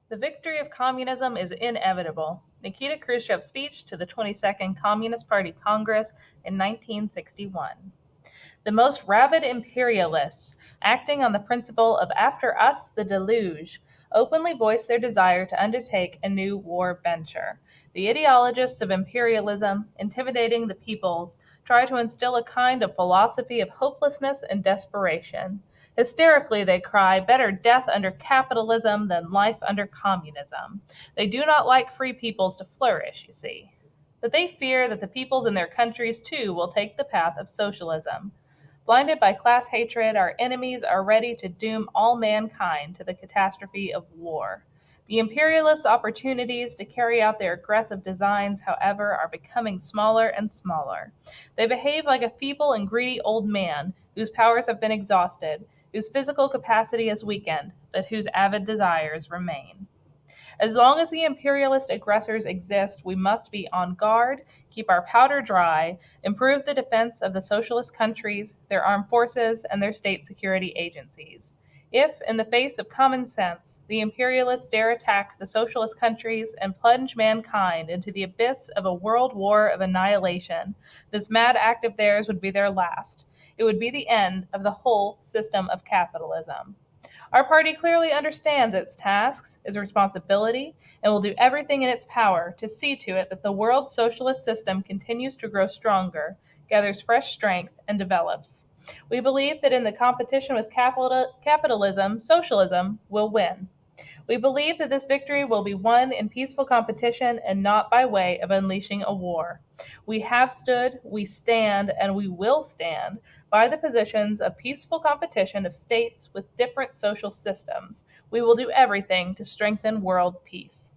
The victory of communism is inevitable. Nikita Khrushchev's speech to the 22nd Communist Party Congress in 1961. The most rabid imperialists, acting on the principle of after us the deluge, openly voiced their desire to undertake a new war venture. The ideologists of imperialism, intimidating the peoples, try to instill a kind of philosophy of hopelessness and desperation. Hysterically, they cry, better death under capitalism than life under communism. They do not like free peoples to flourish, you see. But they fear that the peoples in their countries, too, will take the path of socialism. Blinded by class hatred, our enemies are ready to doom all mankind to the catastrophe of war. The imperialists' opportunities to carry out their aggressive designs, however, are becoming smaller and smaller. They behave like a feeble and greedy old man whose powers have been exhausted, whose physical capacity is weakened, but whose avid desires remain. As long as the imperialist aggressors exist, we must be on guard, keep our powder dry, improve the defense of the socialist countries, their armed forces, and their state security agencies. If, in the face of common sense, the imperialists dare attack the socialist countries and plunge mankind into the abyss of a world war of annihilation, this mad act of theirs would be their last. It would be the end of the whole system of capitalism. Our party clearly understands its tasks, its responsibility, and will do everything in its power to see to it that the world socialist system continues to grow stronger, gathers fresh strength, and develops. We believe that in the competition with capitalism, socialism will win. We believe that this victory will be won in peaceful competition and not by way of unleashing a war. We have stood, we stand, and we will stand by the positions of peaceful competition of states with different social systems. We will do everything to strengthen world peace.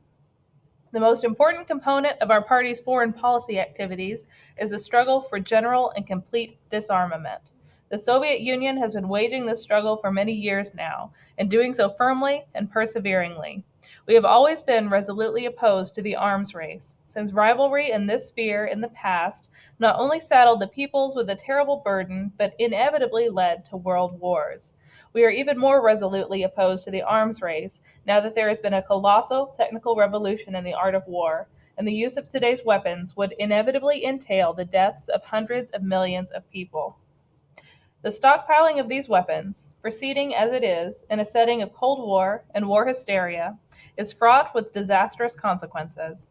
The most important component of our party's foreign policy activities is the struggle for general and complete disarmament. The Soviet Union has been waging this struggle for many years now, and doing so firmly and perseveringly. We have always been resolutely opposed to the arms race, since rivalry in this sphere in the past not only saddled the peoples with a terrible burden, but inevitably led to world wars. We are even more resolutely opposed to the arms race now that there has been a colossal technical revolution in the art of war, and the use of today's weapons would inevitably entail the deaths of hundreds of millions of people. The stockpiling of these weapons, proceeding as it is in a setting of Cold War and war hysteria, is fraught with disastrous consequences.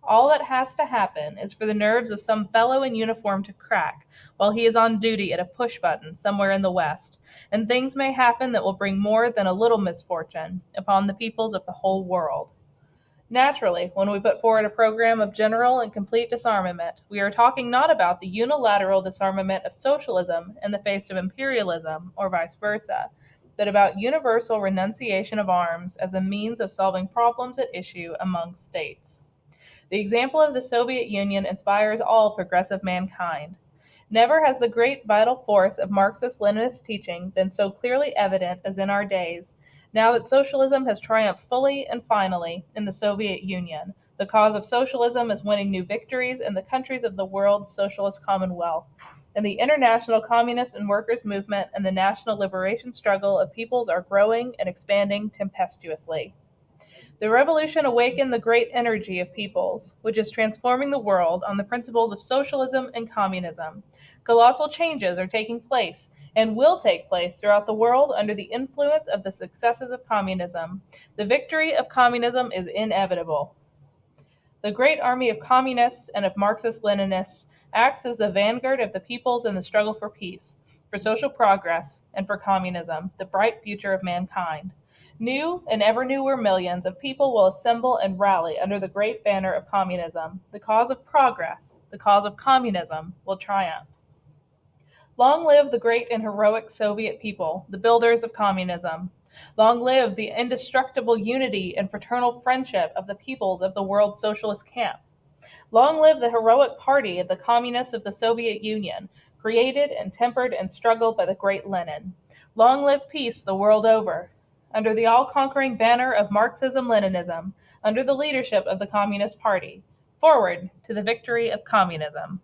All that has to happen is for the nerves of some fellow in uniform to crack while he is on duty at a push button somewhere in the West, and things may happen that will bring more than a little misfortune upon the peoples of the whole world. Naturally, when we put forward a program of general and complete disarmament, we are talking not about the unilateral disarmament of socialism in the face of imperialism or vice versa, but about universal renunciation of arms as a means of solving problems at issue among states. The example of the Soviet Union inspires all progressive mankind. Never has the great vital force of Marxist-Leninist teaching been so clearly evident as in our days, now that socialism has triumphed fully and finally in the Soviet Union. The cause of socialism is winning new victories in the countries of the world's socialist commonwealth, and the international communist and workers' movement and the national liberation struggle of peoples are growing and expanding tempestuously. The revolution awakened the great energy of peoples, which is transforming the world on the principles of socialism and communism. Colossal changes are taking place and will take place throughout the world under the influence of the successes of communism. The victory of communism is inevitable. The great army of communists and of Marxist-Leninists acts as the vanguard of the peoples in the struggle for peace, for social progress, and for communism, the bright future of mankind. New and ever newer millions of people will assemble and rally under the great banner of communism. The cause of progress, the cause of communism, will triumph. Long live the great and heroic Soviet people, the builders of communism. Long live the indestructible unity and fraternal friendship of the peoples of the world socialist camp. Long live the heroic party of the communists of the Soviet Union, created and tempered and struggled by the great Lenin. Long live peace the world over. Under the all-conquering banner of Marxism-Leninism, under the leadership of the Communist Party. Forward to the victory of communism.